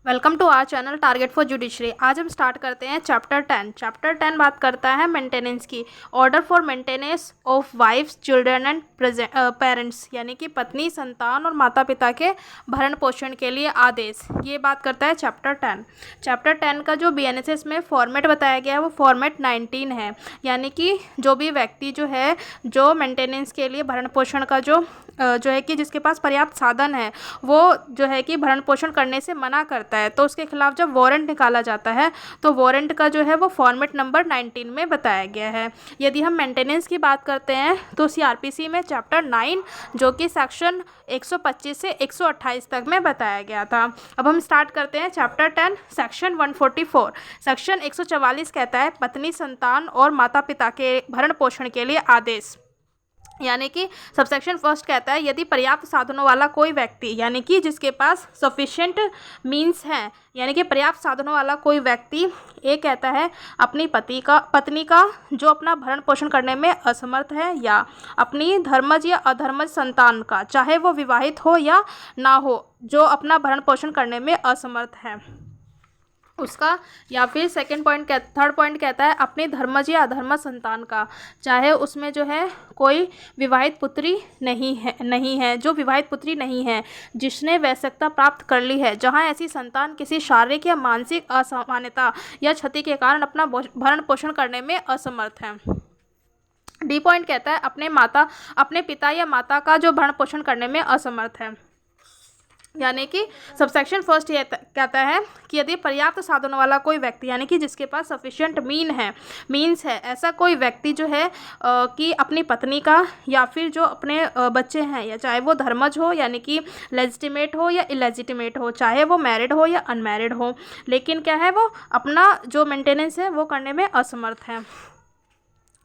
Welcome to our channel target for judiciary. आज हम start करते हैं चैप्टर 10। चैप्टर 10 बात करता है मेंटेनेंस की। Order for maintenance of wife's children and parents, यानी कि पत्नी, संतान और माता पिता के भरण पोषण के लिए आदेश। ये बात करता है चैप्टर 10। चैप्टर 10 का जो BNSS में फॉर्मेट बताया गया है वो फॉर्मेट 19 है, यानी कि जो भी व्यक्ति जो है जो मेंटेनेंस के लिए भरण पोषण का जो है कि जिसके पास पर्याप्त साधन है वो जो है कि भरण पोषण करने से मना करता है, तो उसके खिलाफ जब वारंट निकाला जाता है तो वारंट का जो है वो फॉर्मेट नंबर 19 में बताया गया है। यदि हम मेंटेनेंस की बात करते हैं तो CRPC में चैप्टर 9 जो कि सेक्शन 125 से 128 तक में बताया गया था। अब हम स्टार्ट करते हैं चैप्टर 10 सेक्शन 144। सेक्शन 144 कहता है पत्नी, संतान और माता पिता के भरण पोषण के लिए आदेश, यानी कि सबसेक्शन फर्स्ट कहता है यदि पर्याप्त साधनों वाला कोई व्यक्ति, यानी कि जिसके पास सफिशिएंट मीन्स हैं, यानी कि पर्याप्त साधनों वाला कोई व्यक्ति, ये कहता है अपनी पत्नी का जो अपना भरण पोषण करने में असमर्थ है, या अपनी धर्मज या अधर्मज संतान का, चाहे वो विवाहित हो या ना हो, जो अपना भरण पोषण करने में असमर्थ है उसका, या फिर थर्ड पॉइंट कहता है अपनी धर्मज या अधर्मज संतान का, चाहे उसमें जो है कोई विवाहित पुत्री नहीं है जो विवाहित पुत्री नहीं है जिसने वयस्कता प्राप्त कर ली है, जहां ऐसी संतान किसी शारीरिक या मानसिक असामान्यता या क्षति के कारण अपना भरण पोषण करने में असमर्थ है। डी पॉइंट कहता है अपने पिता या माता का जो भरण पोषण करने में असमर्थ है, यानी कि सबसेक्शन फर्स्ट ये कहता है कि यदि पर्याप्त साधनों वाला कोई व्यक्ति, यानी कि जिसके पास सफिशिएंट मीन्स है, ऐसा कोई व्यक्ति जो है कि अपनी पत्नी का या फिर जो अपने बच्चे हैं, या चाहे वो धर्मज हो यानी कि लेजिटिमेट हो या इलेजिटिमेट हो, चाहे वो मैरिड हो या अनमैरिड हो, लेकिन क्या है वो अपना जो मेंटेनेंस है वो करने में असमर्थ है।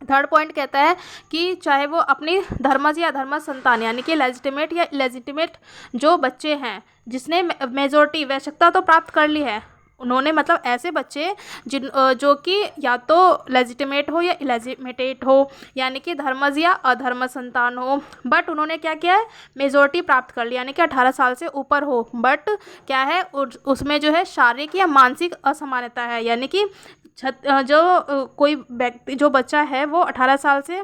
थर्ड पॉइंट कहता है कि चाहे वो अपनी धर्मज या अधर्मज संतान, यानी कि लेजिटिमेट या इलेजिटिमेट जो बच्चे हैं जिसने मेजोरिटी वयस्कता तो प्राप्त कर ली है, उन्होंने मतलब ऐसे बच्चे जो कि या तो लेजिटिमेट हो या इलेजिटिमेट हो, यानी कि धर्मज या अधर्मज संतान हो, बट उन्होंने क्या किया है मेजोरिटी प्राप्त कर ली, यानी कि 18 साल से ऊपर हो, बट क्या है उसमें जो है शारीरिक या मानसिक असमानता है, यानी कि जो कोई व्यक्ति जो बच्चा है वो 18 साल से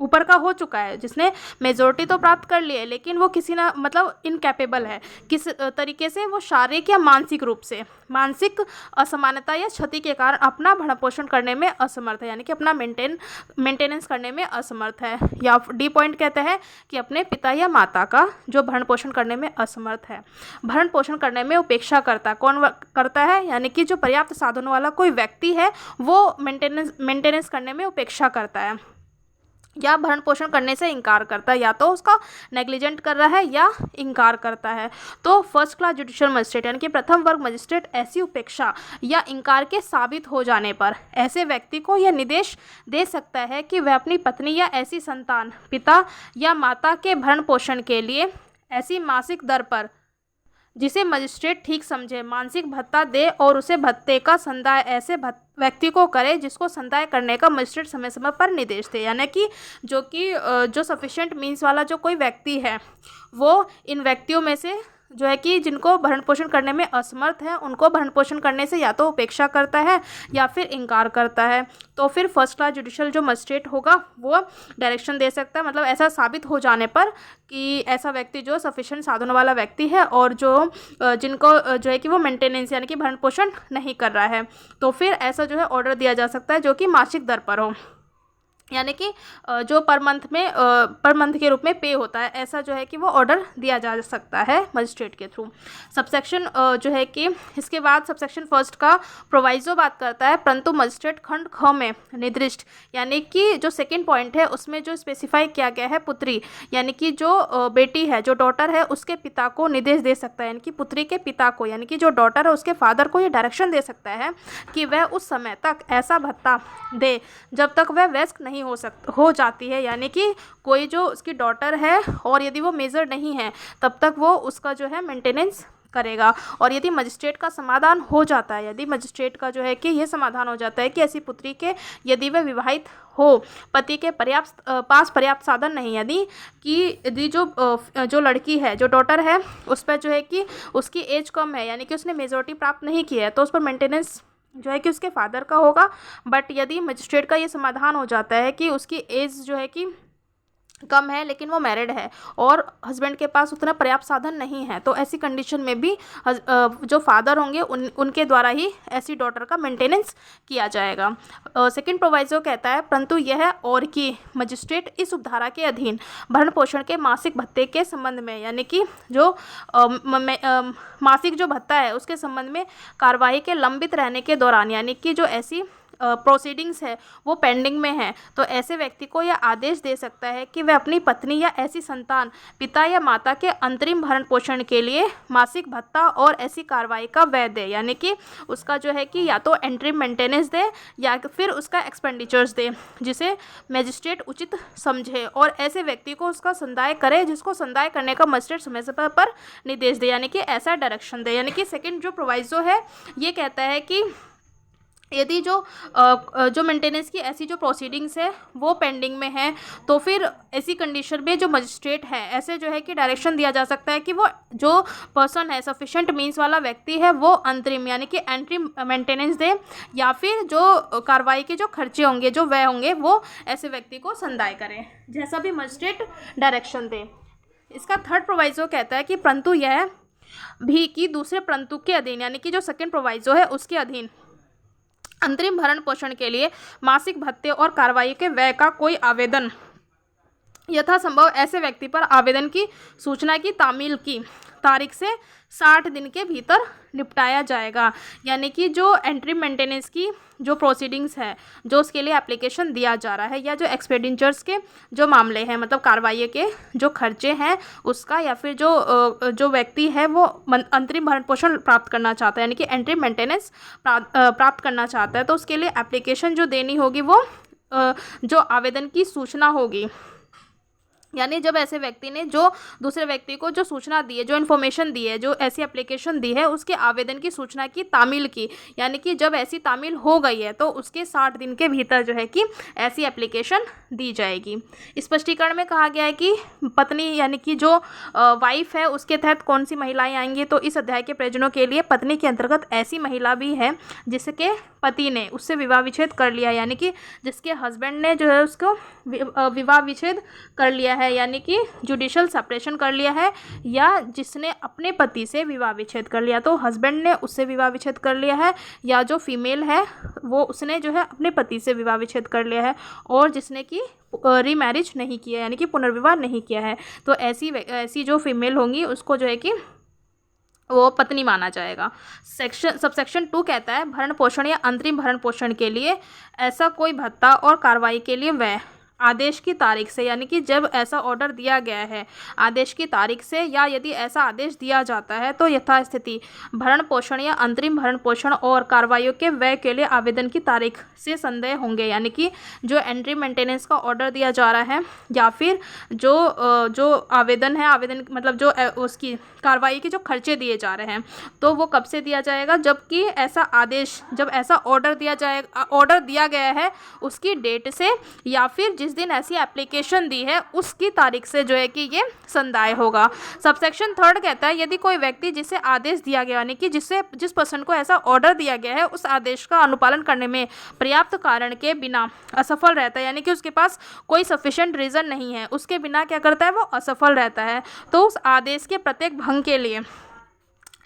ऊपर का हो चुका है, जिसने मेजोरिटी तो प्राप्त कर ली है, लेकिन वो किसी ना मतलब इनकैपेबल है किस तरीके से, वो शारीरिक या मानसिक रूप से मानसिक असमानता या क्षति के कारण अपना भरण पोषण करने में असमर्थ है, यानी कि अपना मेंटेनेंस करने में असमर्थ है। या डी पॉइंट कहते हैं कि अपने पिता या माता का जो भरण पोषण करने में असमर्थ है। भरण पोषण करने में उपेक्षा कौन करता है, यानी कि जो पर्याप्त साधनों वाला कोई व्यक्ति है वो मेंटेनेंस करने में उपेक्षा करता है या भरण पोषण करने से इनकार करता है, या तो उसका नेग्लिजेंट कर रहा है या इनकार करता है। तो फर्स्ट क्लास जुडिशियल मजिस्ट्रेट, यानी कि प्रथम वर्ग मजिस्ट्रेट, ऐसी उपेक्षा या इनकार के साबित हो जाने पर ऐसे व्यक्ति को यह निर्देश दे सकता है कि वह अपनी पत्नी या ऐसी संतान, पिता या माता के भरण पोषण के लिए ऐसी मासिक दर पर जिसे मजिस्ट्रेट ठीक समझे मानसिक भत्ता दे, और उसे भत्ते का संदाय ऐसे व्यक्ति को करे जिसको संदाय करने का मजिस्ट्रेट समय समय पर निर्देश दे, यानी कि जो सफिशिएंट मीन्स वाला जो कोई व्यक्ति है वो इन व्यक्तियों में से जो है कि जिनको भरण पोषण करने में असमर्थ है उनको भरण पोषण करने से या तो उपेक्षा करता है या फिर इनकार करता है। तो फिर फर्स्ट क्लास जुडिशियल जो मजिस्ट्रेट होगा वो डायरेक्शन दे सकता है, मतलब ऐसा साबित हो जाने पर कि ऐसा व्यक्ति जो सफिशिएंट साधनों वाला व्यक्ति है और जिनको जो है कि वो मेंटेनेंस यानी कि भरण पोषण नहीं कर रहा है, तो फिर ऐसा जो है ऑर्डर दिया जा सकता है जो कि मासिक दर पर हो, यानी कि जो पर मंथ के रूप में पे होता है, ऐसा जो है कि वो ऑर्डर दिया जा सकता है मजिस्ट्रेट के थ्रू। सबसेक्शन जो है कि इसके बाद सबसेक्शन फर्स्ट का प्रोवाइजो बात करता है परंतु मजिस्ट्रेट खंड ख में निर्दिष्ट, यानी कि जो सेकंड पॉइंट है उसमें जो स्पेसिफाई किया गया है पुत्री, यानी कि जो बेटी है जो डॉटर है उसके पिता को निर्देश दे सकता है, यानी कि पुत्री के पिता को, यानी कि जो डॉटर है उसके फादर को ये डायरेक्शन दे सकता है कि वह उस समय तक ऐसा भत्ता दे जब तक वह वयस्क नहीं हो जाती है, यानी कि कोई जो उसकी डॉटर है और यदि वो मेजर नहीं है तब तक वो उसका जो है मेंटेनेंस करेगा। और यदि मजिस्ट्रेट का समाधान हो जाता है, यदि मजिस्ट्रेट का जो है कि ये समाधान हो जाता है कि ऐसी पुत्री के यदि वह विवाहित हो, पति के पास पर्याप्त साधन नहीं, यदि जो लड़की है, जो डॉटर है, उस पर जो है कि उसकी एज कम है, यानी कि उसने मेजॉरिटी प्राप्त नहीं की है, तो उस पर मेंटेनेंस जो है कि उसके फादर का होगा। बट यदि मजिस्ट्रेट का ये समाधान हो जाता है कि उसकी एज जो है कि कम है लेकिन वो मैरिड है और हस्बैंड के पास उतना पर्याप्त साधन नहीं है, तो ऐसी कंडीशन में भी जो फादर होंगे उनके द्वारा ही ऐसी डॉटर का मेंटेनेंस किया जाएगा। सेकंड प्रोवाइजो कहता है, परंतु यह और कि मजिस्ट्रेट इस उपधारा के अधीन भरण पोषण के मासिक भत्ते के संबंध में, यानी कि जो मासिक जो भत्ता है उसके संबंध में कार्यवाही के लंबित रहने के दौरान, यानी कि जो ऐसी प्रोसीडिंग्स है वो पेंडिंग में है, तो ऐसे व्यक्ति को यह आदेश दे सकता है कि वह अपनी पत्नी या ऐसी संतान, पिता या माता के अंतरिम भरण पोषण के लिए मासिक भत्ता और ऐसी कार्रवाई का व्यय दे, यानी कि उसका जो है कि या तो एंट्री मेंटेनेंस दे या फिर उसका एक्सपेंडिचर्स दे, जिसे मजिस्ट्रेट उचित समझे, और ऐसे व्यक्ति को उसका संदाय करे जिसको संदाय करने का मजिस्ट्रेट समय समय पर निर्देश दे, यानी कि ऐसा डायरेक्शन दे। यानी कि सेकंड जो प्रोवाइजो है ये कहता है कि यदि जो मेंटेनेंस की ऐसी जो प्रोसीडिंग्स है वो पेंडिंग में है, तो फिर ऐसी कंडीशन में जो मजिस्ट्रेट है ऐसे जो है कि डायरेक्शन दिया जा सकता है कि वो जो पर्सन है, सफिशिएंट मींस वाला व्यक्ति है, वो अंतरिम यानी कि एंट्री मेंटेनेंस दे, या फिर जो कार्रवाई के जो खर्चे होंगे, जो व्यय होंगे, वो ऐसे व्यक्ति को संदाय करें, जैसा भी मजिस्ट्रेट डायरेक्शन दे। इसका थर्ड प्रोवाइजो कहता है कि परंतु यह भी कि दूसरे परंतु के अधीन, यानी कि जो सेकेंड प्रोवाइजो है उसके अधीन अंतरिम भरण पोषण के लिए मासिक भत्ते और कार्रवाई के व्यय का कोई आवेदन यथासंभव ऐसे व्यक्ति पर आवेदन की सूचना की तामील की तारीख से 60 दिन के भीतर निपटाया जाएगा। यानी कि जो एंट्री मेंटेनेंस की जो प्रोसीडिंग्स है, जो उसके लिए एप्लीकेशन दिया जा रहा है, या जो एक्सपेंडिचर्स के जो मामले हैं, मतलब कार्रवाई के जो खर्चे हैं उसका, या फिर जो व्यक्ति है वो अंतरिम भरण पोषण प्राप्त करना चाहता है, यानी कि एंट्री मेंटेनेंस प्राप्त करना चाहता है, तो उसके लिए एप्लीकेशन जो देनी होगी वो जो आवेदन की सूचना होगी, यानी जब ऐसे व्यक्ति ने जो दूसरे व्यक्ति को जो सूचना दी है, जो इन्फॉर्मेशन दी है, जो ऐसी एप्लीकेशन दी है, उसके आवेदन की सूचना की तामील की, यानी कि जब ऐसी तामील हो गई है तो उसके 60 दिन के भीतर जो है कि ऐसी एप्लीकेशन दी जाएगी। स्पष्टीकरण में कहा गया है कि पत्नी यानी कि जो वाइफ है उसके तहत कौन सी महिलाएं आएंगी, तो इस अध्याय के प्रयोजनों के लिए पत्नी के अंतर्गत ऐसी महिला भी है जिसके पति ने उससे विवाह विच्छेद कर लिया, यानी कि जिसके हस्बैंड ने जो है उसको विवाह विच्छेद कर लिया है, यानी कि जुडिशियल सेपरेशन कर लिया है, या जिसने अपने पति से विवाह विच्छेद कर लिया, तो हस्बैंड ने उससे विवाह विच्छेद कर लिया है, या जो फीमेल है वो उसने जो है अपने पति से विवाह विच्छेद कर लिया है, और जिसने कि रीमैरिज नहीं किया, यानी कि पुनर्विवाह नहीं किया है, तो ऐसी जो फीमेल होंगी उसको जो है कि वो पत्नी माना जाएगा। सबसेक्शन 2 कहता है भरण पोषण या अंतरिम भरण पोषण के लिए ऐसा कोई भत्ता और कार्रवाई के लिए व्यय आदेश की तारीख से, यानी कि जब ऐसा ऑर्डर दिया गया है आदेश की तारीख से, या यदि ऐसा आदेश दिया जाता है तो यथास्थिति भरण पोषण या अंतरिम भरण पोषण और कार्रवाइयों के व्यय के लिए आवेदन की तारीख से संदेह होंगे, यानी कि जो एंट्री मेंटेनेंस का ऑर्डर दिया जा रहा है, या फिर जो आवेदन है, आवेदन मतलब जो उसकी कार्रवाई के जो खर्चे दिए जा रहे हैं, तो वो कब से दिया जाएगा, जबकि ऐसा आदेश, जब ऐसा ऑर्डर दिया गया है उसकी डेट से, या फिर जिस दिन ऐसी एप्लीकेशन दी है उसकी तारीख से जो है कि ये संदाय होगा। सबसेक्शन 3 कहता है यदि कोई व्यक्ति जिसे आदेश दिया गया, यानी कि जिस पर्सन को ऐसा ऑर्डर दिया गया है उस आदेश का अनुपालन करने में पर्याप्त कारण के बिना असफल रहता है, यानी कि उसके पास कोई सफिशिएंट रीज़न नहीं है, उसके बिना क्या करता है, वो असफल रहता है, तो उस आदेश के प्रत्येक भंग के लिए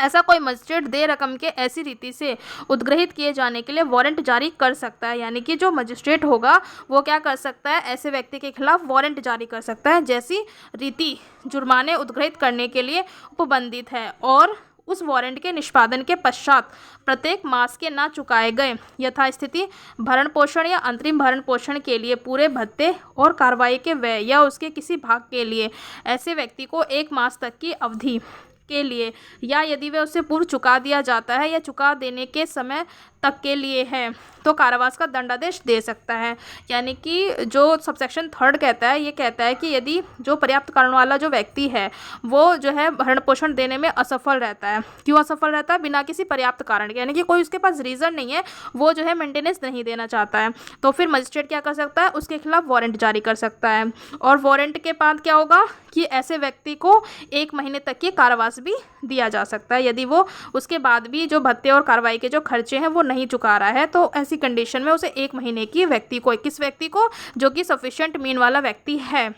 ऐसा कोई मजिस्ट्रेट देय रकम के ऐसी रीति से उद्ग्रहित किए जाने के लिए वारंट जारी कर सकता है, यानी कि जो मजिस्ट्रेट होगा वो क्या कर सकता है, ऐसे व्यक्ति के खिलाफ वारंट जारी कर सकता है जैसी रीति जुर्माने उद्ग्रहित करने के लिए उपबंधित है, और उस वारंट के निष्पादन के पश्चात प्रत्येक मास के ना चुकाए गए यथास्थिति भरण पोषण या अंतरिम भरण पोषण के लिए पूरे भत्ते और कार्रवाई के व्यय या उसके किसी भाग के लिए ऐसे व्यक्ति को 1 मास तक की अवधि के लिए, या यदि वह उससे पूर्व चुका दिया जाता है या चुका देने के समय तक के लिए है तो कारावास का दंडादेश दे सकता है। यानी कि जो सबसेक्शन 3 कहता है, ये कहता है कि यदि जो पर्याप्त कारण वाला जो व्यक्ति है वो जो है भरण पोषण देने में असफल रहता है। क्यों असफल रहता है? बिना किसी पर्याप्त कारण के, यानी कि कोई उसके पास रीज़न नहीं है, वो जो है मेंटेनेंस नहीं देना चाहता है, तो फिर मजिस्ट्रेट क्या कर सकता है? उसके खिलाफ वारंट जारी कर सकता है। और वारंट के बाद क्या होगा कि ऐसे व्यक्ति को 1 महीने तक की कारावास भी दिया जा सकता है यदि वो उसके बाद भी जो भत्ते और कार्रवाई के जो खर्चे हैं वो नहीं चुका रहा है। तो ऐसी कंडीशन में उसे 1 महीने की व्यक्ति को, किस व्यक्ति को? जो कि सफिशिएंट मीन वाला व्यक्ति है,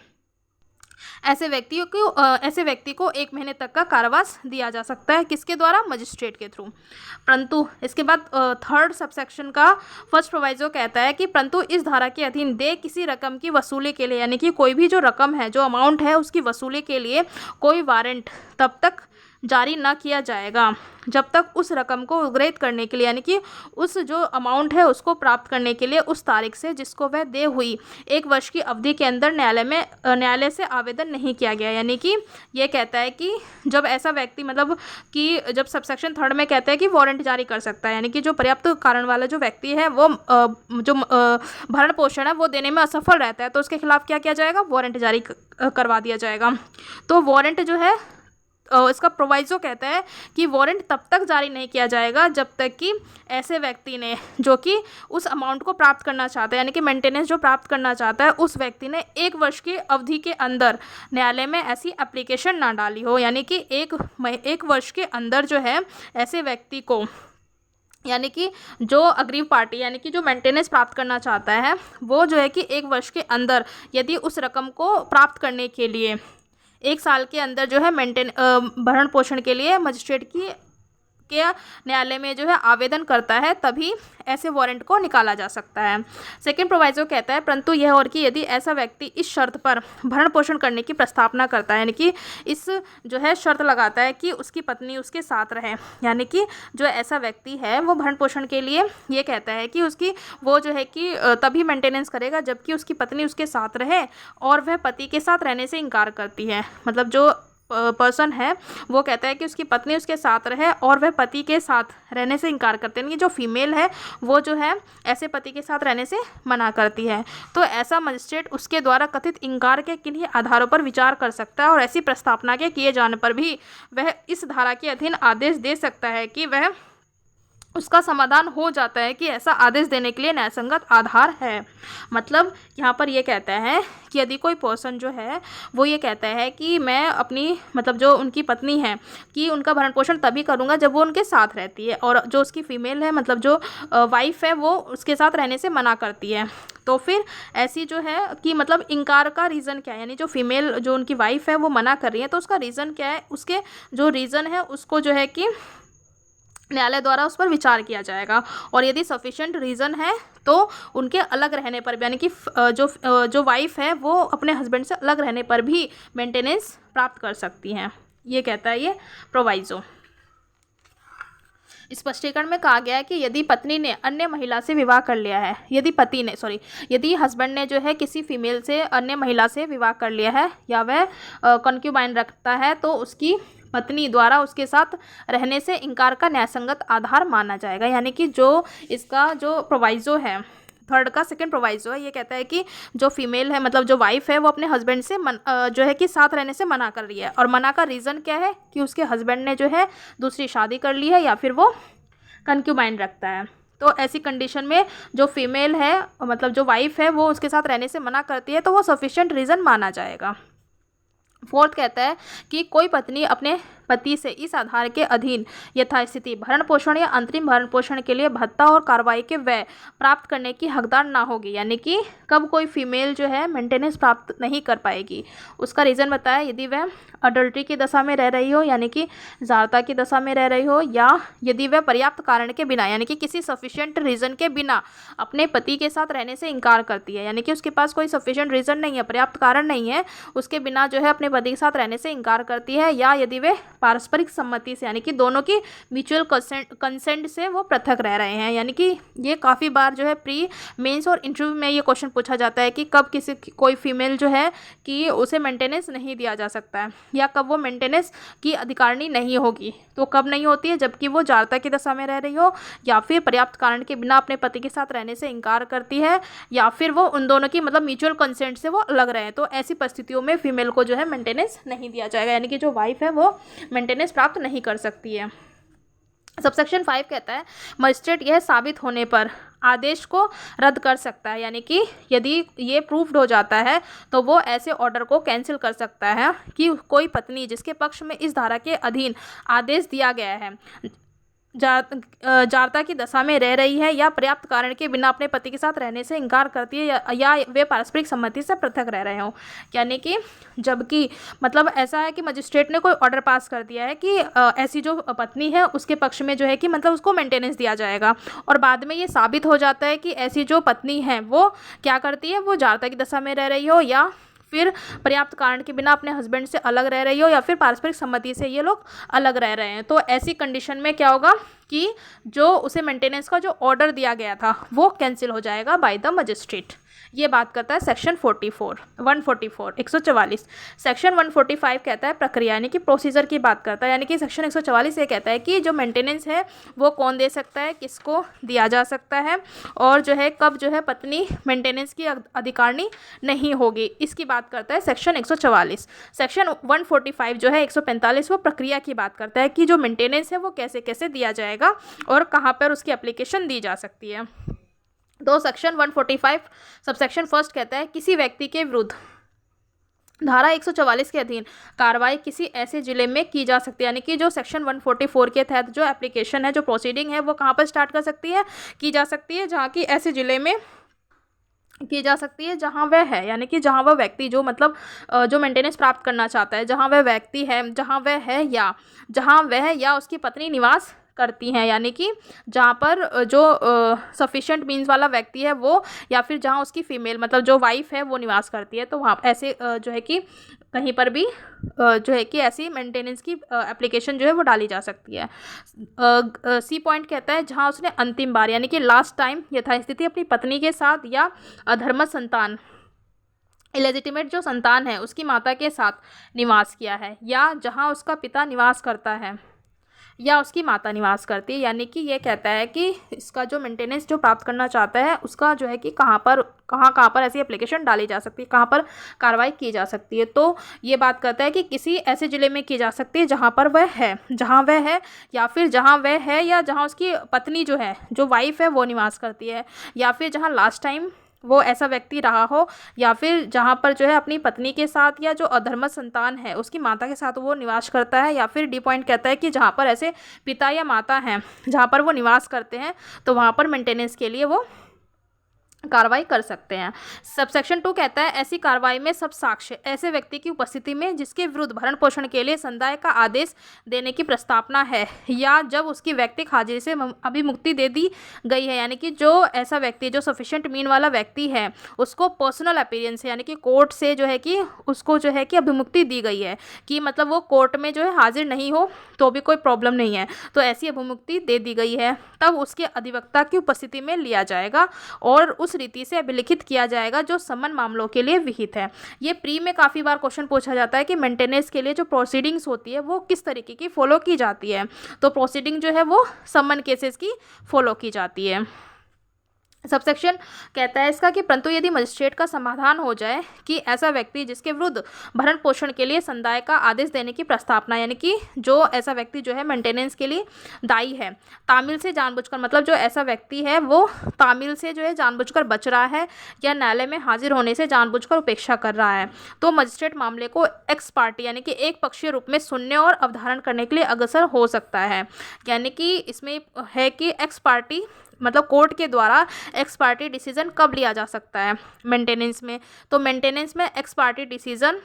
ऐसे व्यक्ति को 1 महीने तक का कारावास दिया जा सकता है। किसके द्वारा? मजिस्ट्रेट के थ्रू। परंतु इसके बाद 3rd सबसेक्शन का फर्स्ट प्रोवाइजो कहता है कि परंतु इस धारा के अधीन देय किसी रकम की वसूली के लिए, यानी कि कोई भी जो रकम है, जो अमाउंट है, उसकी वसूली के लिए कोई वारंट तब तक जारी न किया जाएगा जब तक उस रकम को उग्रहित करने के लिए, यानी कि उस जो अमाउंट है उसको प्राप्त करने के लिए उस तारीख से जिसको वह देय हुई 1 वर्ष की अवधि के अंदर न्यायालय से आवेदन नहीं किया गया। यानी कि ये कहता है कि जब ऐसा व्यक्ति, मतलब कि जब सबसेक्शन 3 में कहता है कि वारंट जारी कर सकता है, यानी कि जो पर्याप्त कारण वाला जो व्यक्ति है वो जो भरण पोषण है वो देने में असफल रहता है, तो उसके खिलाफ क्या किया जाएगा? वारंट जारी करवा दिया जाएगा। तो वारंट जो है इसका प्रोवाइजो कहता है कि वारंट तब तक जारी नहीं किया जाएगा जब तक कि ऐसे व्यक्ति ने, जो कि उस अमाउंट को प्राप्त करना चाहता है, यानी कि मेंटेनेंस जो प्राप्त करना चाहता है, उस व्यक्ति ने 1 वर्ष की अवधि के अंदर न्यायालय में ऐसी एप्लीकेशन ना डाली हो। यानी कि एक वर्ष के अंदर जो है ऐसे व्यक्ति को, यानी कि जो अग्रीव पार्टी, यानी कि जो मेंटेनेंस प्राप्त करना चाहता है, वो जो है कि 1 वर्ष के अंदर यदि उस रकम को प्राप्त करने के लिए 1 साल के अंदर जो है भरण पोषण के लिए मजिस्ट्रेट के न्यायालय में जो है आवेदन करता है, तभी ऐसे वारंट को निकाला जा सकता है। सेकंड प्रोवाइजो कहता है परंतु यह और कि यदि ऐसा व्यक्ति इस शर्त पर भरण पोषण करने की प्रस्तावना करता है, यानी कि इस जो है शर्त लगाता है कि उसकी पत्नी उसके साथ रहे, यानी कि जो ऐसा व्यक्ति है वो भरण पोषण के लिए ये कहता है कि उसकी वो जो है कि तभी मेंटेनेंस करेगा जबकि उसकी पत्नी उसके साथ रहे और वह पति के साथ रहने से इनकार करती है। मतलब जो पर्सन है वो कहता है कि उसकी पत्नी उसके साथ रहे और वह पति के साथ रहने से इनकार करते हैं, जो फीमेल है वो जो है ऐसे पति के साथ रहने से मना करती है। तो ऐसा मजिस्ट्रेट उसके द्वारा कथित इनकार के किन्हीं आधारों पर विचार कर सकता है और ऐसी प्रस्तावना के किए जाने पर भी वह इस धारा के अधीन आदेश दे सकता है कि वह उसका समाधान हो जाता है कि ऐसा आदेश देने के लिए न्यायसंगत आधार है। मतलब यहाँ पर ये कहता है कि यदि कोई पर्सन जो है वो ये कहता है कि मैं अपनी, मतलब जो उनकी पत्नी है, कि उनका भरण पोषण तभी करूँगा जब वो उनके साथ रहती है, और जो उसकी फीमेल है, मतलब जो वाइफ है, वो उसके साथ रहने से मना करती है, तो फिर ऐसी जो है कि मतलब इनकार का रीज़न क्या है, यानी जो फीमेल, जो उनकी वाइफ है वो मना कर रही है, तो उसका रीज़न क्या है, उसके जो रीज़न है उसको जो है कि न्यायालय द्वारा उस पर विचार किया जाएगा। और यदि सफिशिएंट रीज़न है तो उनके अलग रहने पर भी, यानी कि जो वाइफ है वो अपने हस्बैंड से अलग रहने पर भी मेंटेनेंस प्राप्त कर सकती हैं। ये कहता है ये प्रोवाइजो। स्पष्टीकरण में कहा गया है कि यदि पत्नी ने अन्य महिला से विवाह कर लिया है, यदि हस्बैंड ने जो है किसी फीमेल से, अन्य महिला से विवाह कर लिया है या वह कॉन्क्यूबाइन रखता है, तो उसकी पत्नी द्वारा उसके साथ रहने से इनकार का न्यायसंगत आधार माना जाएगा। यानी कि जो इसका जो प्रोवाइजो है, 3rd का सेकंड प्रोवाइजो है, ये कहता है कि जो फीमेल है, मतलब जो वाइफ है, वो अपने हस्बैंड से जो है कि साथ रहने से मना कर रही है, और मना का रीज़न क्या है कि उसके हस्बैंड ने जो है दूसरी शादी कर ली है या फिर वो कॉन्क्यूबाइन रखता है। तो ऐसी कंडीशन में जो फीमेल है, मतलब जो वाइफ है, वो उसके साथ रहने से मना करती है, तो वो सफिशिएंट रीज़न माना जाएगा। 4th कहता है कि कोई पत्नी अपने पति से इस आधार के अधीन यथास्थिति भरण पोषण या अंतरिम भरण पोषण के लिए भत्ता और कार्रवाई के व्यय प्राप्त करने की हकदार ना होगी। यानी कि कब कोई फीमेल जो है मेंटेनेंस प्राप्त नहीं कर पाएगी, उसका रीज़न बताया, यदि वह अडल्ट्री की दशा में रह रही हो, यानी कि जारता की दशा में रह रही हो, या यदि वह पर्याप्त कारण के बिना, यानी कि किसी सफिशिएंट रीज़न के बिना अपने पति के साथ रहने से इनकार करती है, यानी कि उसके पास कोई सफिशिएंट रीज़न नहीं है, पर्याप्त कारण नहीं है, उसके बिना जो है अपने पति के साथ रहने से इनकार करती है, या यदि वे पारस्परिक सम्मति से, यानी कि दोनों की म्यूचुअल कंसेंट से वो पृथक रह रहे हैं। यानी कि ये काफ़ी बार जो है प्री मेंस और इंटरव्यू में ये क्वेश्चन पूछा जाता है कि कब कोई फीमेल जो है कि उसे मेंटेनेंस नहीं दिया जा सकता है, या कब वो मेंटेनेंस की अधिकारिणी नहीं होगी। तो कब नहीं होती है, जबकि वो जारता की दशा में रह रही हो, या फिर पर्याप्त कारण के बिना अपने पति के साथ रहने से इनकार करती है, या फिर वो उन दोनों की मतलब म्यूचुअल कंसेंट से वो अलग रहे। तो ऐसी परिस्थितियों में फीमेल को जो है मेंटेनेंस नहीं दिया जाएगा, यानी कि जो वाइफ है वो मेंटेनेंस प्राप्त नहीं कर सकती है। सबसेक्शन 5 कहता है मजिस्ट्रेट यह साबित होने पर आदेश को रद्द कर सकता है, यानी कि यदि ये प्रूफ्ड हो जाता है तो वो ऐसे ऑर्डर को कैंसिल कर सकता है कि कोई पत्नी जिसके पक्ष में इस धारा के अधीन आदेश दिया गया है जारता की दशा में रह रही है, या पर्याप्त कारण के बिना अपने पति के साथ रहने से इनकार करती है, या वे पारस्परिक सम्मति से पृथक रह रहे हों। यानी कि जबकि मतलब ऐसा है कि मजिस्ट्रेट ने कोई ऑर्डर पास कर दिया है कि ऐसी जो पत्नी है उसके पक्ष में जो है कि मतलब उसको मेंटेनेंस दिया जाएगा, और बाद में ये साबित हो जाता है कि ऐसी जो पत्नी है वो क्या करती है, वो जारता की दशा में रह रही हो, या फिर पर्याप्त कारण के बिना अपने हस्बैंड से अलग रह रही हो, या फिर पारस्परिक सम्मति से ये लोग अलग रह रहे हैं। तो ऐसी कंडीशन में क्या होगा कि जो उसे मेंटेनेंस का जो ऑर्डर दिया गया था वो कैंसिल हो जाएगा बाय द मजिस्ट्रेट। ये बात करता है सेक्शन 144। सेक्शन 145 कहता है प्रक्रिया, यानी कि प्रोसीजर की बात करता है। यानी कि सेक्शन 144 ये कहता है कि जो मेंटेनेंस है वो कौन दे सकता है, किसको दिया जा सकता है, और जो है कब जो है पत्नी मेंटेनेंस की अधिकारिणी नहीं होगी, इसकी बात करता है सेक्शन 144। सेक्शन 145 जो है 145 वो प्रक्रिया की बात करता है कि जो मेंटेनेंस है वो कैसे कैसे दिया जाएगा और कहाँ पर उसकी एप्लीकेशन दी जा सकती है। तो सेक्शन 145 सबसेक्शन फर्स्ट कहता है किसी व्यक्ति के विरुद्ध धारा 144 के अधीन कार्रवाई किसी ऐसे जिले में की जा सकती है, यानी कि जो सेक्शन 144 के तहत जो एप्लीकेशन है, जो प्रोसीडिंग है, वो कहाँ पर स्टार्ट कर सकती है, की जा सकती है, जहाँ की ऐसे जिले में की जा सकती है जहाँ वह है, यानी कि जहाँ वह व्यक्ति जो मतलब जो मेंटेनेंस प्राप्त करना चाहता है, जहाँ वह व्यक्ति है, जहाँ वह या उसकी पत्नी निवास करती हैं, यानी कि जहाँ पर जो सफिशिएंट मीन्स वाला व्यक्ति है वो, या फिर जहाँ उसकी फीमेल मतलब जो वाइफ है वो निवास करती है, तो वहाँ ऐसे जो है कि कहीं पर भी जो है कि ऐसी मेंटेनेंस की एप्लीकेशन जो है वो डाली जा सकती है। सी पॉइंट कहता है जहाँ उसने अंतिम बार यानी कि लास्ट टाइम यथास्थिति अपनी पत्नी के साथ या अधर्मस्थ संतान इलेजिटिमेट जो संतान है उसकी माता के साथ निवास किया है, या जहाँ उसका पिता निवास करता है या उसकी माता निवास करती है। यानी कि ये कहता है कि इसका जो मेंटेनेंस जो प्राप्त करना चाहता है उसका जो है कि कहाँ पर ऐसी एप्लीकेशन डाली जा सकती है, कहाँ पर कार्रवाई की जा सकती है। तो ये बात करता है कि किसी ऐसे ज़िले में की जा सकती है जहाँ वह है या फिर जहाँ वह है या जहाँ उसकी पत्नी जो है जो वाइफ है वो निवास करती है, या फिर जहाँ लास्ट टाइम वो ऐसा व्यक्ति रहा हो, या फिर जहाँ पर जो है अपनी पत्नी के साथ या जो अधर्मस्थ संतान है उसकी माता के साथ वो निवास करता है, या फिर डी पॉइंट कहता है कि जहाँ पर ऐसे पिता या माता हैं जहाँ पर वो निवास करते हैं तो वहाँ पर मेंटेनेंस के लिए वो कार्रवाई कर सकते हैं। सबसेक्शन 2 कहता है ऐसी कार्रवाई में सब साक्ष्य ऐसे व्यक्ति की उपस्थिति में जिसके विरुद्ध भरण पोषण के लिए संदाय का आदेश देने की प्रस्तावना है या जब उसकी व्यक्तिक हाजिरी से अभिमुक्ति दे दी गई है, यानी कि जो ऐसा व्यक्ति जो सफिशिएंट मीन वाला व्यक्ति है उसको पर्सनल अपीयरेंस यानी कि कोर्ट से जो है कि उसको जो है कि अभिमुक्ति दी गई है कि मतलब वो कोर्ट में जो है हाजिर नहीं हो तो भी कोई प्रॉब्लम नहीं है, तो ऐसी अभिमुक्ति दे दी गई है, तब उसके अधिवक्ता की उपस्थिति में लिया जाएगा और उस रीति से अभिलिखित किया जाएगा जो सम्मन मामलों के लिए विहित है। ये प्री में काफ़ी बार क्वेश्चन पूछा जाता है कि मेंटेनेंस के लिए जो प्रोसीडिंग्स होती है वो किस तरीके की फॉलो की जाती है, तो प्रोसीडिंग जो है वो सम्मन केसेस की फॉलो की जाती है। सबसेक्शन कहता है इसका कि परंतु यदि मजिस्ट्रेट का समाधान हो जाए कि ऐसा व्यक्ति जिसके विरुद्ध भरण पोषण के लिए संदाय का आदेश देने की प्रस्तावना यानी कि जो ऐसा व्यक्ति जो है मेंटेनेंस के लिए दायी है तामिल से जानबूझकर मतलब जो ऐसा व्यक्ति है वो तामिल से जो है जानबूझकर बच रहा है या न्यायालय में हाजिर होने से जानबूझकर उपेक्षा कर रहा है, तो मजिस्ट्रेट मामले को एक्स पार्टी यानी कि एक पक्षीय रूप में सुनने और अवधारण करने के लिए अग्रसर हो सकता है। यानी कि इसमें है कि एक्स पार्टी मतलब कोर्ट के द्वारा एक्स पार्टी डिसीजन कब लिया जा सकता है मेंटेनेंस में, तो मेंटेनेंस में एक्स पार्टी डिसीजन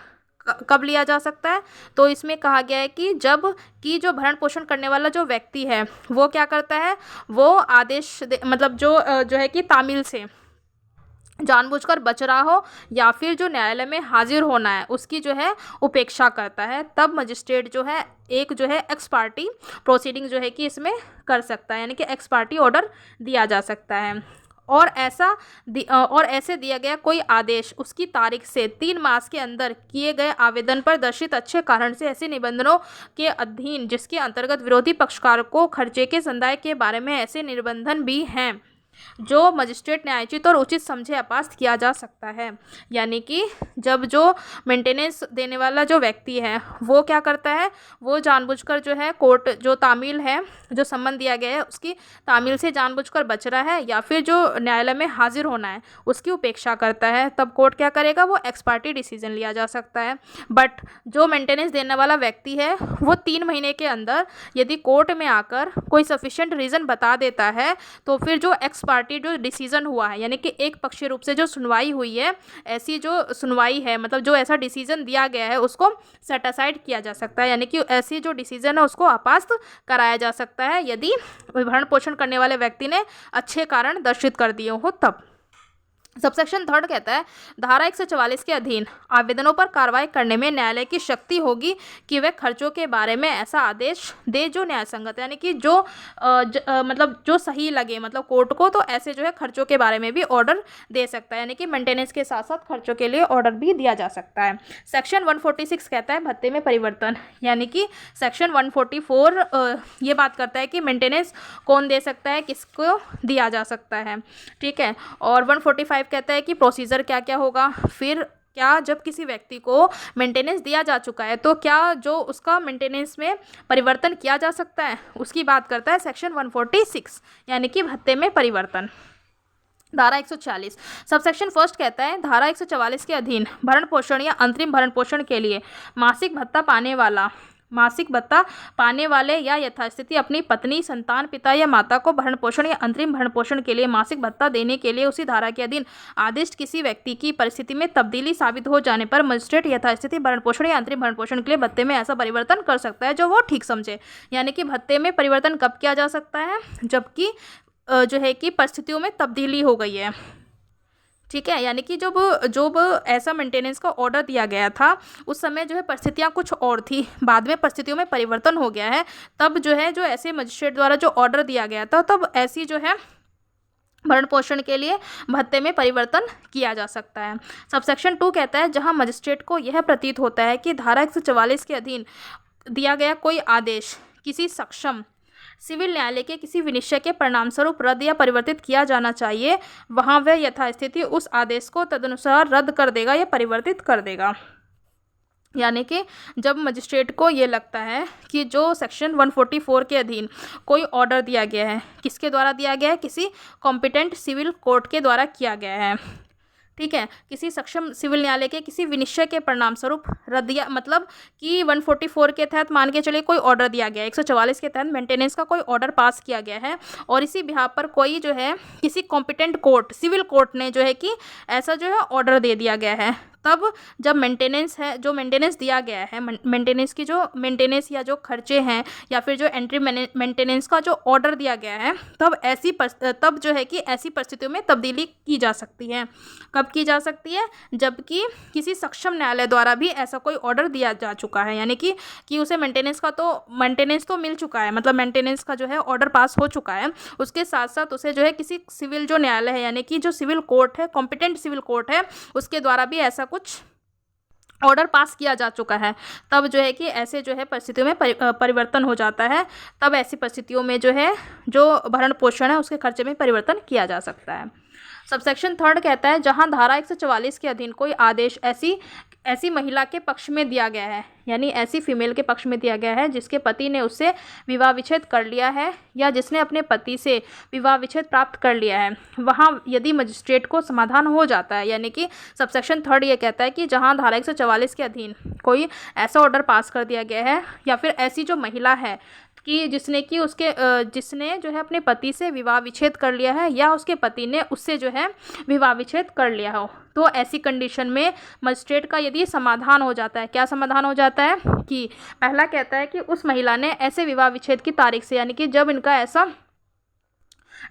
कब लिया जा सकता है, तो इसमें कहा गया है कि जब कि जो भरण पोषण करने वाला जो व्यक्ति है वो क्या करता है वो आदेश मतलब जो है कि तामिल से जानबूझकर बच रहा हो या फिर जो न्यायालय में हाजिर होना है उसकी जो है उपेक्षा करता है, तब मजिस्ट्रेट जो है एक जो है एक्स पार्टी प्रोसीडिंग जो है कि इसमें कर सकता है, यानी कि एक्स पार्टी ऑर्डर दिया जा सकता है। और ऐसे दिया गया कोई आदेश उसकी तारीख से 3 मास के अंदर किए गए आवेदन पर दर्शित अच्छे कारण से ऐसे निबंधनों के अधीन जिसके अंतर्गत विरोधी पक्षकार को खर्चे के संदाय के बारे में ऐसे निबंधन भी हैं जो मजिस्ट्रेट न्यायोचित और उचित समझे अपास्त किया जा सकता है। यानी कि जब जो मेंटेनेंस देने वाला जो व्यक्ति है वो क्या करता है, वो जानबूझकर जो है कोर्ट जो तामील है, जो सम्मन दिया गया है उसकी तामील से जानबूझकर बच रहा है या फिर जो न्यायालय में हाजिर होना है उसकी उपेक्षा करता है, तब कोर्ट क्या करेगा, वो एक्स पार्टी डिसीजन लिया जा सकता है। बट जो मेंटेनेंस देने वाला व्यक्ति है वो 3 महीने के अंदर यदि कोर्ट में आकर कोई सफिशिएंट रीज़न बता देता है तो फिर जो एक्स पार्टी जो डिसीजन हुआ है, यानी कि एक पक्षीय रूप से जो सुनवाई हुई है, ऐसी जो सुनवाई है मतलब जो ऐसा डिसीजन दिया गया है उसको सेट असाइड किया जा सकता है, यानी कि ऐसी जो डिसीजन है उसको अपास्त कराया जा सकता है यदि भरण पोषण करने वाले व्यक्ति ने अच्छे कारण दर्शित कर दिए हो तब। सबसेक्शन 3 कहता है धारा 144 के अधीन आवेदनों पर कार्रवाई करने में न्यायालय की शक्ति होगी कि वह खर्चों के बारे में ऐसा आदेश दे जो न्याय संगत, यानी कि जो मतलब जो सही लगे मतलब कोर्ट को, तो ऐसे जो है खर्चों के बारे में भी ऑर्डर दे सकता है, यानी कि मेंटेनेंस के साथ साथ खर्चों के लिए ऑर्डर भी दिया जा सकता है। सेक्शन 146 कहता है भत्ते में परिवर्तन, यानी कि सेक्शन 144 ये बात करता है कि मेंटेनेंस कौन दे सकता है, किसको दिया जा सकता है, ठीक है। और 145 कहता है कि प्रोसीजर क्या क्या होगा, फिर क्या जब किसी व्यक्ति को मेंटेनेंस दिया जा चुका है तो क्या जो उसका मेंटेनेंस में परिवर्तन किया जा सकता है, उसकी बात करता है सेक्शन 146, यानी कि भत्ते में परिवर्तन। धारा 140 सबसेक्शन 1 कहता है धारा 144 के अधीन भरण पोषण या अंतरिम भरण पोषण के लिए मासिक भत्ता पाने वाले या यथास्थिति अपनी पत्नी, संतान, पिता या माता को भरण पोषण या अंतरिम भरण पोषण के लिए मासिक भत्ता देने के लिए उसी धारा के अधीन आदिष्ट किसी व्यक्ति की परिस्थिति में तब्दीली साबित हो जाने पर मजिस्ट्रेट यथास्थिति भरण पोषण या अंतरिम भरण पोषण के लिए भत्ते में ऐसा परिवर्तन कर सकता है जो वो ठीक समझे। यानी कि भत्ते में परिवर्तन कब किया जा सकता है, जबकि जो है कि परिस्थितियों में तब्दीली हो गई है, ठीक है। यानी कि जब ऐसा मेंटेनेंस का ऑर्डर दिया गया था उस समय जो है परिस्थितियाँ कुछ और थी, बाद में परिस्थितियों में परिवर्तन हो गया है, तब जो है जो ऐसे मजिस्ट्रेट द्वारा जो ऑर्डर दिया गया था तब ऐसी जो है भरण पोषण के लिए भत्ते में परिवर्तन किया जा सकता है। सबसेक्शन 2 कहता है जहां मजिस्ट्रेट को यह प्रतीत होता है कि धारा 144 के अधीन दिया गया कोई आदेश किसी सक्षम सिविल न्यायालय के किसी विनिश्चय के परिणामस्वरूप रद्द या परिवर्तित किया जाना चाहिए, वहां वह यथास्थिति उस आदेश को तदनुसार रद्द कर देगा या परिवर्तित कर देगा। यानी कि जब मजिस्ट्रेट को ये लगता है कि जो सेक्शन 144 के अधीन कोई ऑर्डर दिया गया है, किसके द्वारा दिया गया है, किसी कॉम्पिटेंट सिविल कोर्ट के द्वारा किया गया है, ठीक है, किसी सक्षम सिविल न्यायालय के किसी विनिश्चय के परिणाम स्वरूप रद्द या मतलब कि 144 के तहत मान के चलिए कोई ऑर्डर दिया गया है, 144 के तहत मेंटेनेंस का कोई ऑर्डर पास किया गया है और इसी बिहाफ पर कोई जो है किसी कॉम्पिटेंट कोर्ट सिविल कोर्ट ने जो है कि ऐसा जो है ऑर्डर दे दिया गया है, तब जब मेंटेनेंस है जो मेंटेनेंस दिया गया है, मेंटेनेंस की जो मेंटेनेंस या जो खर्चे हैं या फिर जो एंट्री मेंटेनेंस का जो ऑर्डर दिया गया है, तब जो है कि ऐसी परिस्थितियों में तब्दीली की जा सकती है। कब की जा सकती है, जबकि किसी सक्षम न्यायालय द्वारा भी ऐसा कोई ऑर्डर दिया जा चुका है, यानी कि उसे मेंटेनेंस तो मिल चुका है, मतलब मेंटेनेंस का जो है ऑर्डर पास हो चुका है, उसके साथ साथ उसे जो है किसी सिविल जो न्यायालय है यानी कि जो सिविल कोर्ट है, कॉम्पिटेंट सिविल कोर्ट है, उसके द्वारा भी ऐसा कुछ ऑर्डर पास किया जा चुका है, तब जो है कि ऐसे जो है परिस्थितियों में परिवर्तन हो जाता है, तब ऐसी परिस्थितियों में जो है जो भरण पोषण है उसके खर्चे में परिवर्तन किया जा सकता है। सबसेक्शन 3 कहता है जहां धारा 144 के अधीन कोई आदेश ऐसी महिला के पक्ष में दिया गया है, यानी ऐसी फीमेल के पक्ष में दिया गया है जिसके पति ने उससे विवाह विच्छेद कर लिया है या जिसने अपने पति से विवाह विच्छेद प्राप्त कर लिया है, वहां यदि मजिस्ट्रेट को समाधान हो जाता है, यानी कि सबसेक्शन 3 ये कहता है कि जहां धारा 144 के अधीन कोई ऐसा ऑर्डर पास कर दिया गया है या फिर ऐसी जो महिला है कि जिसने जो है अपने पति से विवाह विच्छेद कर लिया है या उसके पति ने उससे जो है विवाह विच्छेद कर लिया हो, तो ऐसी कंडीशन में मजिस्ट्रेट का यदि समाधान हो जाता है, क्या समाधान हो जाता है कि पहला कहता है कि उस महिला ने ऐसे विवाह विच्छेद की तारीख से, यानी कि जब इनका ऐसा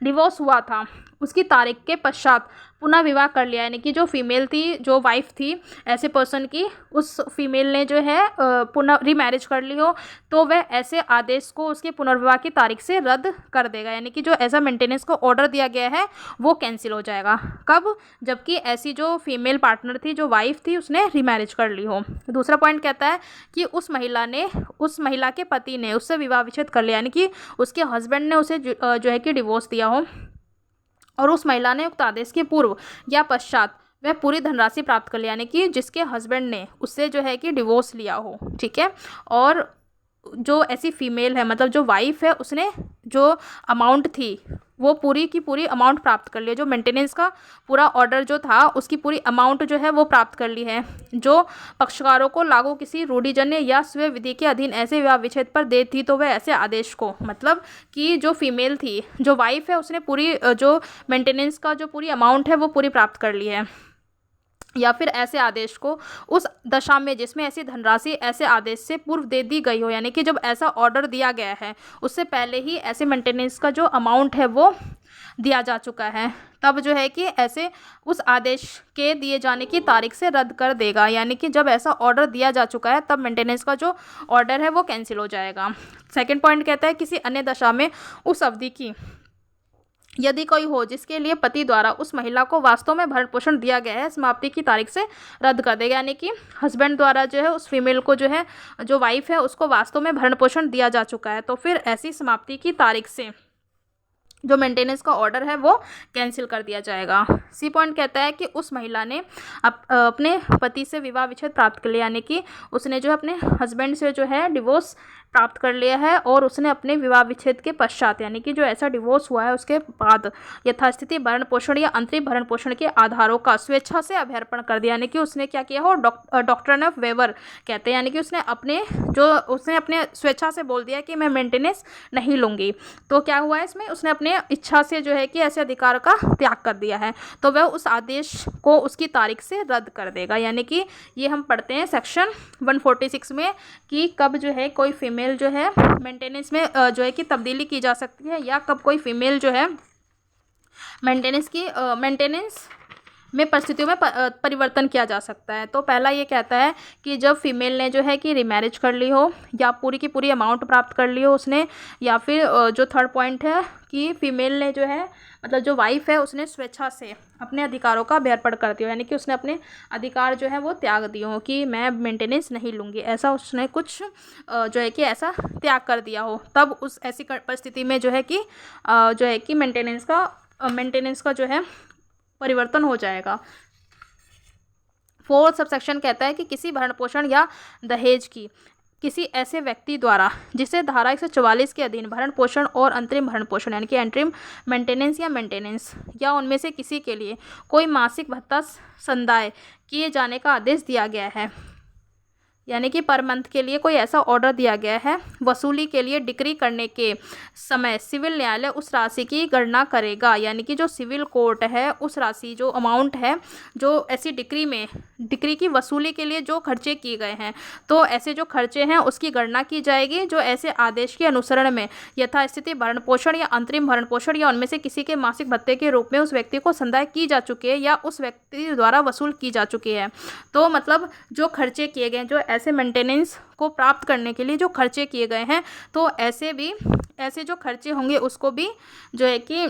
डिवोर्स हुआ था उसकी तारीख के पश्चात पुनः विवाह कर लिया, यानी कि जो फीमेल थी, जो वाइफ थी ऐसे पर्सन की, उस फीमेल ने जो है पुनः रीमैरिज कर ली हो, तो वह ऐसे आदेश को उसके पुनर्विवाह की तारीख से रद्द कर देगा, यानी कि जो ऐसा मेंटेनेंस को ऑर्डर दिया गया है वो कैंसिल हो जाएगा। कब? जबकि ऐसी जो फीमेल पार्टनर थी, जो वाइफ थी, उसने रीमैरिज कर ली हो। दूसरा पॉइंट कहता है कि उस महिला के पति ने उससे विवाह विच्छेद कर लिया, यानी कि उसके हस्बैंड ने उसे जो है कि डिवोर्स दिया हो, और उस महिला ने उक्त आदेश के पूर्व या पश्चात वह पूरी धनराशि प्राप्त कर लिया, यानी कि जिसके हस्बैंड ने उससे जो है कि डिवोर्स लिया हो, ठीक है। और जो ऐसी फीमेल है, मतलब जो वाइफ है, उसने जो अमाउंट थी वो पूरी की पूरी अमाउंट प्राप्त कर ली है, जो मेंटेनेंस का पूरा ऑर्डर जो था उसकी पूरी अमाउंट जो है वो प्राप्त कर ली है, जो पक्षकारों को लागू किसी रूढ़िजन्य या स्वयं विधि के अधीन ऐसे विवाह विच्छेद पर दे थी, तो वह ऐसे आदेश को, मतलब कि जो फीमेल थी, जो वाइफ है, उसने पूरी जो मेंटेनेंस का जो पूरी अमाउंट है वो पूरी प्राप्त कर ली है, या फिर ऐसे आदेश को उस दशा में जिसमें ऐसी धनराशि ऐसे आदेश से पूर्व दे दी गई हो, यानी कि जब ऐसा ऑर्डर दिया गया है उससे पहले ही ऐसे मेंटेनेंस का जो अमाउंट है वो दिया जा चुका है, तब जो है कि ऐसे उस आदेश के दिए जाने की तारीख से रद्द कर देगा, यानी कि जब ऐसा ऑर्डर दिया जा चुका है तब मेंटेनेंस का जो ऑर्डर है वो कैंसिल हो जाएगा। सेकेंड पॉइंट कहता है किसी अन्य दशा में उस अवधि की यदि कोई हो जिसके लिए पति द्वारा उस महिला को वास्तव में भरण पोषण दिया गया है, समाप्ति की तारीख से रद्द कर देगा, यानी कि हस्बैंड द्वारा जो है उस फीमेल को जो है, जो वाइफ है, उसको वास्तव में भरण पोषण दिया जा चुका है, तो फिर ऐसी समाप्ति की तारीख से जो मेंटेनेंस का ऑर्डर है वो कैंसिल कर दिया जाएगा। सी पॉइंट कहता है कि उस महिला ने अपने पति से विवाह विच्छेद प्राप्त कर लिया, यानी कि उसने जो अपने हस्बैंड से जो है डिवोर्स प्राप्त कर लिया है, और उसने अपने विवाह विच्छेद के पश्चात, यानी कि जो ऐसा डिवोर्स हुआ है उसके बाद यथास्थिति भरण पोषण या अंतरिम भरण पोषण के आधारों का स्वेच्छा से अभ्यर्पण कर दिया, यानी कि उसने क्या किया हो, डॉक्ट्रिन ऑफ वेवर कहते हैं, यानी कि उसने अपने स्वेच्छा से बोल दिया कि मैं मेंटेनेंस नहीं लूँगी। तो क्या हुआ है इसमें, उसने अपने इच्छा से जो है कि ऐसे अधिकार का त्याग कर दिया है, तो वह उस आदेश को उसकी तारीख से रद्द कर देगा, यानी कि ये हम पढ़ते हैं सेक्शन 146 में कि कब जो है कोई फीमेल जो है मेंटेनेंस में जो है कि तब्दीली की जा सकती है, या कब कोई फीमेल जो है मेंटेनेंस में परिस्थितियों में परिवर्तन किया जा सकता है। तो पहला ये कहता है कि जब फीमेल ने जो है कि रिमैरिज कर ली हो, या पूरी की पूरी अमाउंट प्राप्त कर ली हो उसने, या फिर जो थर्ड पॉइंट है कि फीमेल ने जो है, मतलब जो वाइफ है, उसने स्वेच्छा से अपने अधिकारों का अभ्यर्पण कर दिया, यानी कि उसने अपने अधिकार जो है वो त्याग दिए हो कि मैं मेंटेनेंस नहीं लूँगी, ऐसा उसने कुछ जो है कि ऐसा त्याग कर दिया हो, तब उस ऐसी परिस्थिति में जो है कि मेंटेनेंस का जो है परिवर्तन हो जाएगा। फोर्थ सबसेक्शन कहता है कि किसी भरण पोषण या दहेज की किसी ऐसे व्यक्ति द्वारा जिसे धारा 144 के अधीन भरण पोषण और अंतरिम भरण पोषण, यानी कि एंट्रीम मेंटेनेंस या उनमें से किसी के लिए कोई मासिक भत्ता संदाय किए जाने का आदेश दिया गया है, यानी कि पर मंथ के लिए कोई ऐसा ऑर्डर दिया गया है, वसूली के लिए डिक्री करने के समय सिविल न्यायालय उस राशि की गणना करेगा, यानी कि जो सिविल कोर्ट है उस राशि, जो अमाउंट है, जो ऐसी डिक्री की वसूली के लिए जो खर्चे किए गए हैं, तो ऐसे जो खर्चे हैं उसकी गणना की जाएगी, जो ऐसे आदेश के अनुसरण में यथास्थिति भरण पोषण या अंतरिम भरण पोषण या उनमें से किसी के मासिक भत्ते के रूप में उस व्यक्ति को संदाय की जा चुकी है या उस व्यक्ति द्वारा वसूल की जा चुकी है। तो मतलब जो खर्चे किए गए, जो ऐसे मेंटेनेंस को प्राप्त करने के लिए जो खर्चे किए गए हैं, तो ऐसे जो खर्चे होंगे उसको भी जो है कि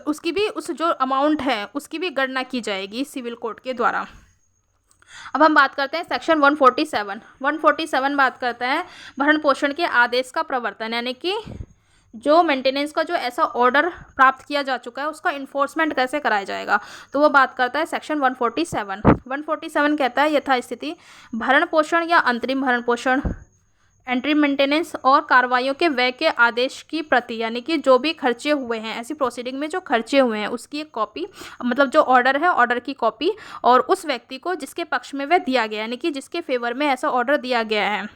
उसकी भी उस जो अमाउंट है उसकी भी गणना की जाएगी सिविल कोर्ट के द्वारा। अब हम बात करते हैं सेक्शन 147 बात करता है भरण पोषण के आदेश का प्रवर्तन, यानी कि जो मेंटेनेंस का जो ऐसा ऑर्डर प्राप्त किया जा चुका है उसका इन्फोर्समेंट कैसे कराया जाएगा, तो वो बात करता है सेक्शन 147 कहता है यथास्थिति भरण पोषण या अंतरिम भरण पोषण, एंट्री मेंटेनेंस और कार्रवाइयों के व्यय के आदेश की प्रति, यानी कि जो भी खर्चे हुए हैं ऐसी प्रोसीडिंग में जो खर्चे हुए हैं उसकी एक कॉपी, मतलब जो ऑर्डर है ऑर्डर की कॉपी, और उस व्यक्ति को जिसके पक्ष में वह दिया गया, यानी कि जिसके फेवर में ऐसा ऑर्डर दिया गया है,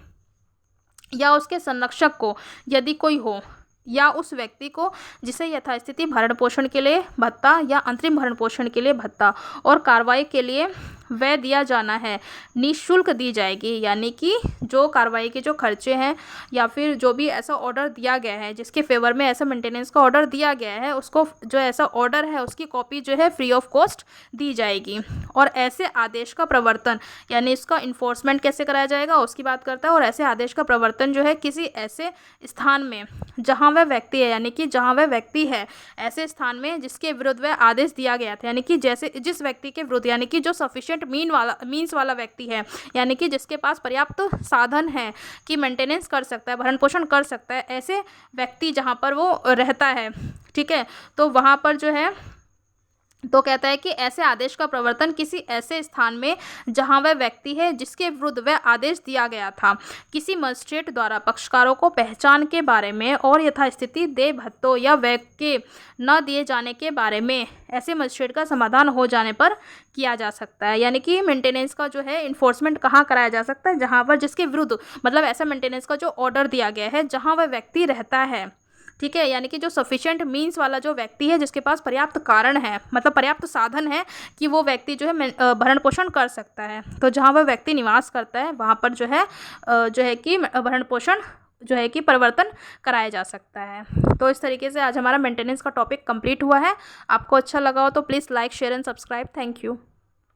या उसके संरक्षक को यदि कोई हो, या उस व्यक्ति को जिसे यथास्थिति भरण पोषण के लिए भत्ता या अंतरिम भरण पोषण के लिए भत्ता और कार्रवाई के लिए वह दिया जाना है निःशुल्क दी जाएगी, यानी कि जो कार्रवाई के जो खर्चे हैं या फिर जो भी ऐसा ऑर्डर दिया गया है जिसके फेवर में ऐसा मेंटेनेंस का ऑर्डर दिया गया है, उसको जो ऐसा ऑर्डर है उसकी कॉपी जो है फ्री ऑफ कॉस्ट दी जाएगी। और ऐसे आदेश का प्रवर्तन यानी इसका इन्फोर्समेंट कैसे कराया जाएगा उसकी बात करता है। और ऐसे आदेश का प्रवर्तन जो है किसी ऐसे स्थान में जहाँ वह व्यक्ति है, यानी कि जहाँ वह व्यक्ति है ऐसे स्थान में जिसके विरुद्ध वह आदेश दिया गया था, यानी कि जैसे जिस व्यक्ति के विरुद्ध, यानी कि जो सफिशिएंट मीन्स वाला व्यक्ति है, यानी कि जिसके पास पर्याप्त साधन है कि मेंटेनेंस कर सकता है, भरण पोषण कर सकता है, ऐसे व्यक्ति जहाँ पर वो रहता है, ठीक है, तो वहाँ पर जो है तो कहता है कि ऐसे आदेश का प्रवर्तन किसी ऐसे स्थान में जहां वह व्यक्ति है जिसके विरुद्ध वह आदेश दिया गया था, किसी मजिस्ट्रेट द्वारा पक्षकारों को पहचान के बारे में और यथास्थिति देय भत्तों या व्यय के न दिए जाने के बारे में ऐसे मजिस्ट्रेट का समाधान हो जाने पर किया जा सकता है। यानी कि मेंटेनेंस का जो है इन्फोर्समेंट कहाँ कराया जा सकता है, जहाँ पर जिसके विरुद्ध मतलब ऐसा मेंटेनेंस का जो ऑर्डर दिया गया है जहाँ वह व्यक्ति रहता है, ठीक है, यानी कि जो सफिशिएंट मीन्स वाला जो व्यक्ति है जिसके पास पर्याप्त कारण है, मतलब पर्याप्त साधन है कि वो व्यक्ति जो है भरण पोषण कर सकता है, तो जहाँ वह व्यक्ति निवास करता है वहाँ पर जो है कि भरण पोषण जो है कि परिवर्तन कराया जा सकता है। तो इस तरीके से आज हमारा मेंटेनेंस का टॉपिक कंप्लीट हुआ है। आपको अच्छा लगा हो तो please like share and subscribe. Thank you.